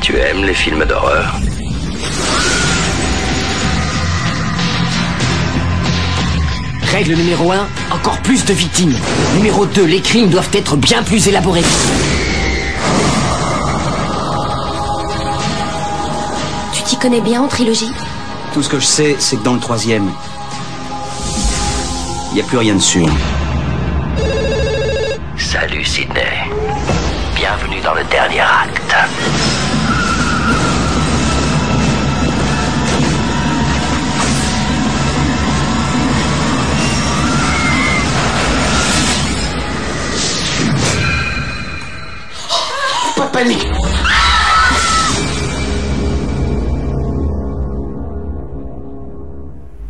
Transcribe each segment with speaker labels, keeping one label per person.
Speaker 1: Tu aimes les films d'horreur?
Speaker 2: Règle numéro 1, encore plus de victimes. Numéro 2, les crimes doivent être bien plus élaborés.
Speaker 3: Tu t'y connais bien en trilogie?
Speaker 4: Tout ce que je sais, c'est que dans le 3e, il n'y a plus rien de sûr.
Speaker 1: Salut Sidney. Bienvenue dans le dernier acte.
Speaker 2: Pas de panique.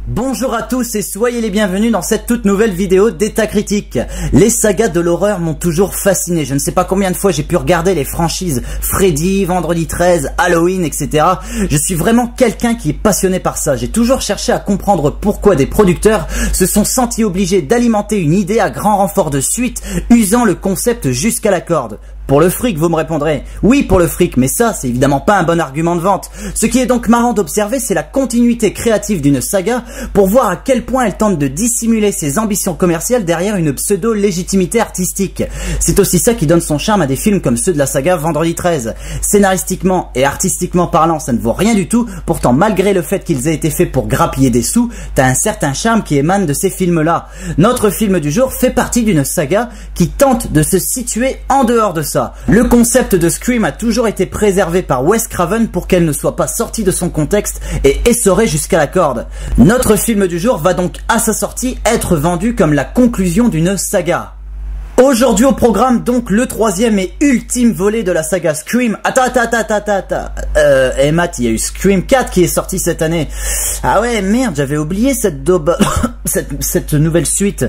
Speaker 5: Bonjour à tous et soyez les bienvenus dans cette toute nouvelle vidéo d'État Critique. Les sagas de l'horreur m'ont toujours fasciné. Je ne sais pas combien de fois j'ai pu regarder les franchises Freddy, Vendredi 13, Halloween, etc. Je suis vraiment quelqu'un qui est passionné par ça. J'ai toujours cherché à comprendre pourquoi des producteurs se sont sentis obligés d'alimenter une idée à grand renfort de suite, usant le concept jusqu'à la corde. Pour le fric, vous me répondrez. Oui, pour le fric, mais ça, c'est évidemment pas un bon argument de vente. Ce qui est donc marrant d'observer, c'est la continuité créative d'une saga pour voir à quel point elle tente de dissimuler ses ambitions commerciales derrière une pseudo-légitimité artistique. C'est aussi ça qui donne son charme à des films comme ceux de la saga Vendredi 13. Scénaristiquement et artistiquement parlant, ça ne vaut rien du tout. Pourtant, malgré le fait qu'ils aient été faits pour grappiller des sous, t'as un certain charme qui émane de ces films-là. Notre film du jour fait partie d'une saga qui tente de se situer en dehors de ça. Le concept de Scream a toujours été préservé par Wes Craven pour qu'elle ne soit pas sortie de son contexte et essorée jusqu'à la corde. Notre film du jour va donc à sa sortie être vendu comme la conclusion d'une saga. Aujourd'hui au programme donc le 3e et ultime volet de la saga Scream. Attends. Matt, il y a eu Scream 4 qui est sorti cette année. Ah ouais, merde, j'avais oublié cette daube... cette nouvelle suite.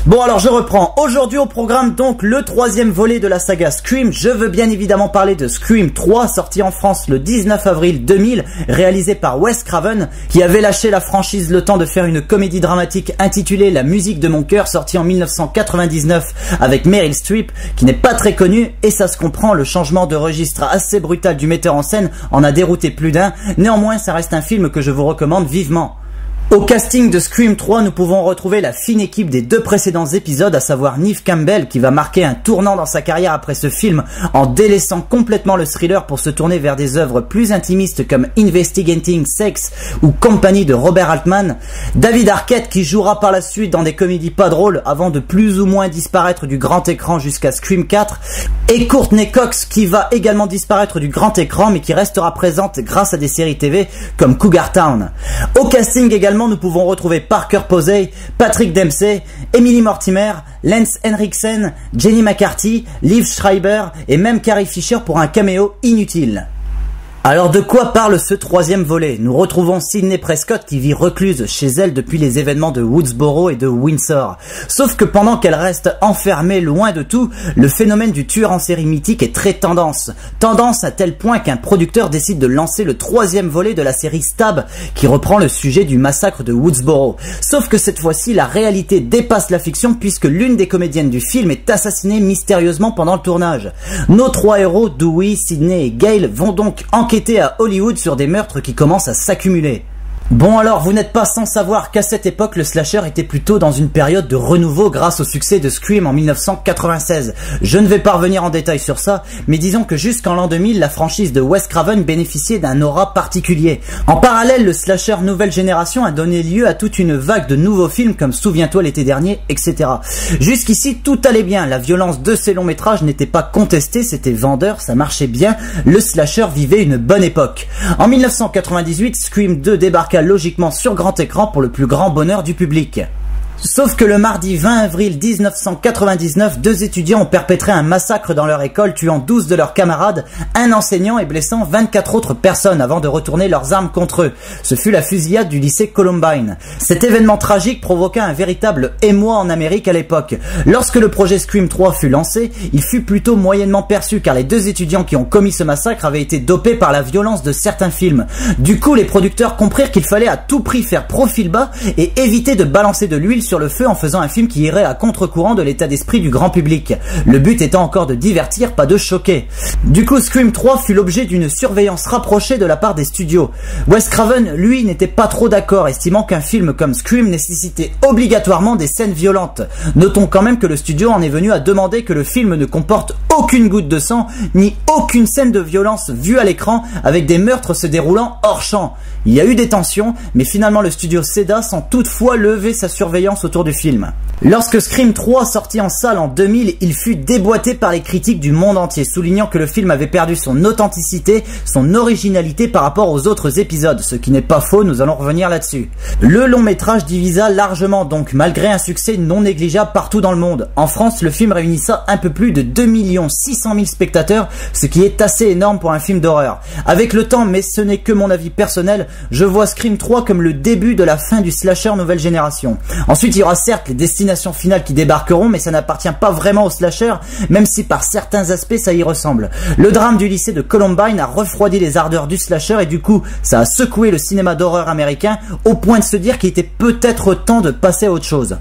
Speaker 5: Bon alors je reprends. Aujourd'hui au programme donc le 3e volet de la saga Scream. Je veux bien évidemment parler de Scream 3, sorti en France le 19 avril 2000, réalisé par Wes Craven, qui avait lâché la franchise le temps de faire une comédie dramatique intitulée La musique de mon cœur, sortie en 1999 avec Meryl Streep, qui n'est pas très connue, et ça se comprend, le changement de registre assez brutal du metteur en scène en a dérouté plus d'un. Néanmoins, ça reste un film que je vous recommande vivement. Au casting de Scream 3, nous pouvons retrouver la fine équipe des 2 précédents épisodes, à savoir Neve Campbell, qui va marquer un tournant dans sa carrière après ce film, en délaissant complètement le thriller pour se tourner vers des œuvres plus intimistes comme Investigating Sex ou Company de Robert Altman. David Arquette, qui jouera par la suite dans des comédies pas drôles, avant de plus ou moins disparaître du grand écran jusqu'à Scream 4. Et Courtney Cox, qui va également disparaître du grand écran, mais qui restera présente grâce à des séries TV comme Cougar Town. Au casting également, nous pouvons retrouver Parker Posey, Patrick Dempsey, Emily Mortimer, Lance Henriksen, Jenny McCarthy, Liv Schreiber et même Carrie Fisher pour un caméo inutile. Alors de quoi parle ce 3e volet? Nous retrouvons Sidney Prescott qui vit recluse chez elle depuis les événements de Woodsboro et de Windsor. Sauf que pendant qu'elle reste enfermée loin de tout, le phénomène du tueur en série mythique est très tendance. Tendance à tel point qu'un producteur décide de lancer le 3e volet de la série Stab qui reprend le sujet du massacre de Woodsboro. Sauf que cette fois-ci, la réalité dépasse la fiction puisque l'une des comédiennes du film est assassinée mystérieusement pendant le tournage. Nos 3 héros, Dewey, Sidney et Gail, vont donc enquêter à Hollywood sur des meurtres qui commencent à s'accumuler. Bon alors, vous n'êtes pas sans savoir qu'à cette époque, le slasher était plutôt dans une période de renouveau grâce au succès de Scream en 1996. Je ne vais pas revenir en détail sur ça, mais disons que jusqu'en l'an 2000, la franchise de Wes Craven bénéficiait d'un aura particulier. En parallèle, le slasher nouvelle génération a donné lieu à toute une vague de nouveaux films comme Souviens-toi l'été dernier, etc. Jusqu'ici, tout allait bien, la violence de ces longs métrages n'était pas contestée, c'était vendeur, ça marchait bien, le slasher vivait une bonne époque. En 1998, Scream 2 débarqua logiquement sur grand écran pour le plus grand bonheur du public. Sauf que le mardi 20 avril 1999, 2 étudiants ont perpétré un massacre dans leur école, tuant 12 de leurs camarades, un enseignant et blessant 24 autres personnes avant de retourner leurs armes contre eux. Ce fut la fusillade du lycée Columbine. Cet événement tragique provoqua un véritable émoi en Amérique à l'époque. Lorsque le projet Scream 3 fut lancé, il fut plutôt moyennement perçu car les 2 étudiants qui ont commis ce massacre avaient été dopés par la violence de certains films. Du coup, les producteurs comprirent qu'il fallait à tout prix faire profil bas et éviter de balancer de l'huile sur le feu en faisant un film qui irait à contre-courant de l'état d'esprit du grand public. Le but étant encore de divertir, pas de choquer. Du coup, Scream 3 fut l'objet d'une surveillance rapprochée de la part des studios. Wes Craven, lui, n'était pas trop d'accord, estimant qu'un film comme Scream nécessitait obligatoirement des scènes violentes. Notons quand même que le studio en est venu à demander que le film ne comporte aucune goutte de sang, ni aucune scène de violence vue à l'écran, avec des meurtres se déroulant hors champ. Il y a eu des tensions, mais finalement le studio céda sans toutefois lever sa surveillance autour du film. Lorsque Scream 3 sortit en salle en 2000, il fut déboîté par les critiques du monde entier, soulignant que le film avait perdu son authenticité, son originalité par rapport aux autres épisodes, ce qui n'est pas faux, nous allons revenir là-dessus. Le long métrage divisa largement donc, malgré un succès non négligeable partout dans le monde. En France, le film réunissa un peu plus de 2 600 000 spectateurs, ce qui est assez énorme pour un film d'horreur. Avec le temps, mais ce n'est que mon avis personnel, je vois Scream 3 comme le début de la fin du slasher nouvelle génération. Ensuite, il y aura certes les destinations finales qui débarqueront, mais ça n'appartient pas vraiment au slasher, même si par certains aspects ça y ressemble. Le drame du lycée de Columbine a refroidi les ardeurs du slasher et du coup, ça a secoué le cinéma d'horreur américain au point de se dire qu'il était peut-être temps de passer à autre chose.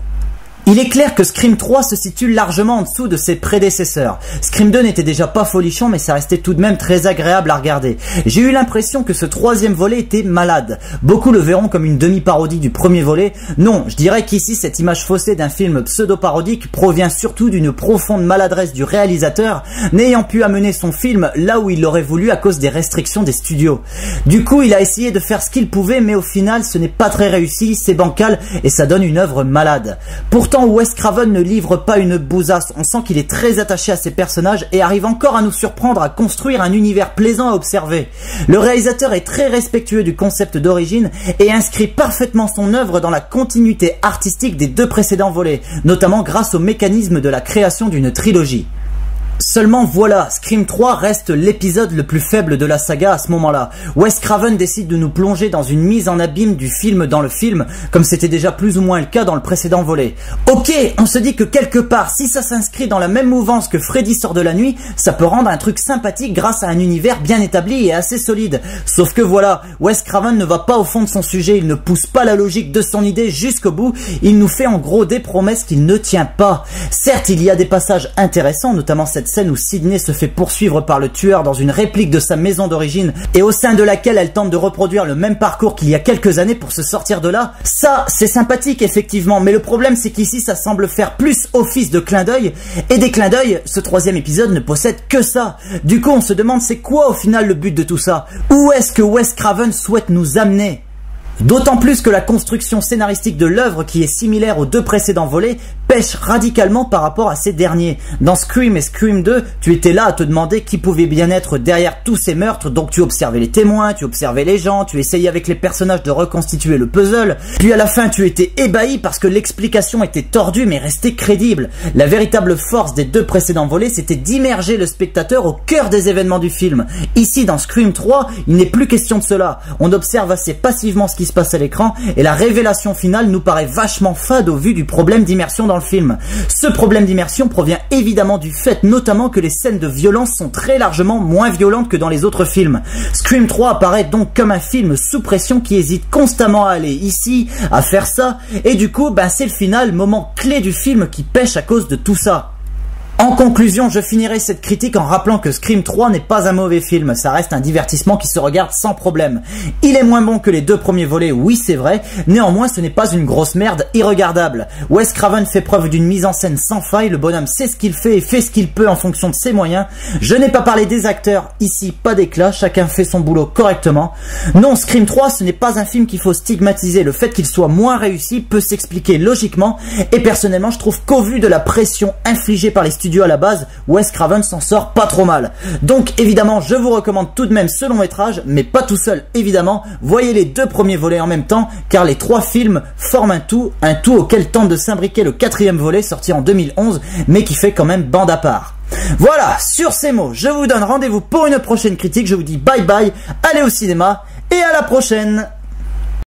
Speaker 5: Il est clair que Scream 3 se situe largement en dessous de ses prédécesseurs. Scream 2 n'était déjà pas folichon, mais ça restait tout de même très agréable à regarder. J'ai eu l'impression que ce troisième volet était malade. Beaucoup le verront comme une demi-parodie du premier volet. Non, je dirais qu'ici cette image faussée d'un film pseudo-parodique provient surtout d'une profonde maladresse du réalisateur, n'ayant pu amener son film là où il l'aurait voulu à cause des restrictions des studios. Du coup, il a essayé de faire ce qu'il pouvait, mais au final, ce n'est pas très réussi, c'est bancal et ça donne une œuvre malade. Pourtant, Wes Craven ne livre pas une bousasse, on sent qu'il est très attaché à ses personnages et arrive encore à nous surprendre à construire un univers plaisant à observer. Le réalisateur est très respectueux du concept d'origine et inscrit parfaitement son œuvre dans la continuité artistique des deux précédents volets, notamment grâce au mécanisme de la création d'une trilogie. Seulement voilà, Scream 3 reste l'épisode le plus faible de la saga à ce moment-là. Wes Craven décide de nous plonger dans une mise en abîme du film dans le film, comme c'était déjà plus ou moins le cas dans le précédent volet. Ok, on se dit que quelque part, si ça s'inscrit dans la même mouvance que Freddy sort de la nuit, ça peut rendre un truc sympathique grâce à un univers bien établi et assez solide. Sauf que voilà, Wes Craven ne va pas au fond de son sujet, il ne pousse pas la logique de son idée jusqu'au bout, il nous fait en gros des promesses qu'il ne tient pas. Certes, il y a des passages intéressants, notamment cette scène où Sidney se fait poursuivre par le tueur dans une réplique de sa maison d'origine et au sein de laquelle elle tente de reproduire le même parcours qu'il y a quelques années pour se sortir de là. Ça, c'est sympathique effectivement, mais le problème c'est qu'ici ça semble faire plus office de clin d'œil et des clins d'œil, ce troisième épisode ne possède que ça. Du coup on se demande c'est quoi au final le but de tout ça? Où est-ce que Wes Craven souhaite nous amener? D'autant plus que la construction scénaristique de l'œuvre, qui est similaire aux deux précédents volets, pêche radicalement par rapport à ces derniers. Dans Scream et Scream 2, tu étais là à te demander qui pouvait bien être derrière tous ces meurtres, donc tu observais les témoins, tu observais les gens, tu essayais avec les personnages de reconstituer le puzzle, puis à la fin tu étais ébahi parce que l'explication était tordue mais restait crédible. La véritable force des deux précédents volets, c'était d'immerger le spectateur au cœur des événements du film. Ici, dans Scream 3, il n'est plus question de cela. On observe assez passivement ce qui se passe à l'écran et la révélation finale nous paraît vachement fade au vu du problème d'immersion dans le film. Ce problème d'immersion provient évidemment du fait notamment que les scènes de violence sont très largement moins violentes que dans les autres films. Scream 3 apparaît donc comme un film sous pression qui hésite constamment à aller ici, à faire ça, et du coup c'est le final, moment clé du film qui pêche à cause de tout ça. En conclusion, je finirai cette critique en rappelant que Scream 3 n'est pas un mauvais film, ça reste un divertissement qui se regarde sans problème. Il est moins bon que les deux premiers volets, oui c'est vrai, néanmoins ce n'est pas une grosse merde irregardable. Wes Craven fait preuve d'une mise en scène sans faille, le bonhomme sait ce qu'il fait et fait ce qu'il peut en fonction de ses moyens. Je n'ai pas parlé des acteurs, ici pas d'éclat, chacun fait son boulot correctement. Non, Scream 3 ce n'est pas un film qu'il faut stigmatiser, le fait qu'il soit moins réussi peut s'expliquer logiquement et personnellement je trouve qu'au vu de la pression infligée par les studios à la base, Wes Craven s'en sort pas trop mal. Donc évidemment je vous recommande tout de même ce long métrage, mais pas tout seul évidemment, voyez les deux premiers volets en même temps, car les trois films forment un tout auquel tente de s'imbriquer le quatrième volet sorti en 2011, mais qui fait quand même bande à part. Voilà, sur ces mots, je vous donne rendez-vous pour une prochaine critique, je vous dis bye bye, allez au cinéma, et à la prochaine.